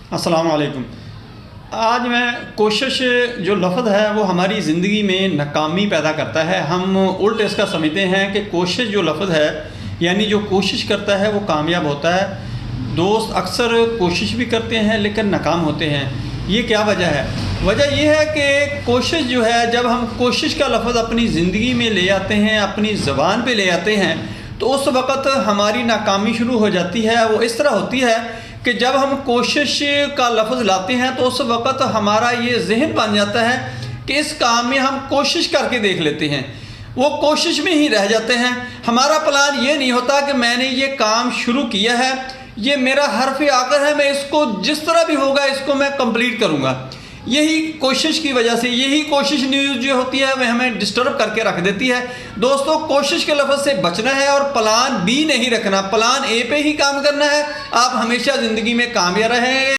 अस्सलाम वालेकुम। आज मैं कोशिश जो लफ्ज़ है वो हमारी ज़िंदगी में नाकामी पैदा करता है। हम उल्ट इसका समझते हैं कि कोशिश जो लफ्ज़ है यानी जो कोशिश करता है वो कामयाब होता है। दोस्त अक्सर कोशिश भी करते हैं लेकिन नाकाम होते हैं। ये क्या वजह है? वजह ये है कि कोशिश जो है, जब हम कोशिश का लफ्ज़ अपनी ज़िंदगी में ले आते हैं, अपनी ज़बान पे ले आते हैं, तो उस वक़्त हमारी नाकामी शुरू हो जाती है। वो इस तरह होती है कि जब हम कोशिश का लफ्ज़ लाते हैं तो उस वक़्त हमारा ये ज़हन बन जाता है कि इस काम में हम कोशिश करके देख लेते हैं। वो कोशिश में ही रह जाते हैं। हमारा प्लान ये नहीं होता कि मैंने ये काम शुरू किया है, ये मेरा हर्फ़ आखिर है, मैं इसको जिस तरह भी होगा इसको मैं कंप्लीट करूँगा। यही कोशिश की वजह से, यही कोशिश न्यूज़ जो होती है वह हमें डिस्टर्ब करके रख देती है। दोस्तों, कोशिश के लफ्ज़ से बचना है और प्लान बी नहीं रखना, प्लान ए पे ही काम करना है। आप हमेशा ज़िंदगी में कामयाब रहें।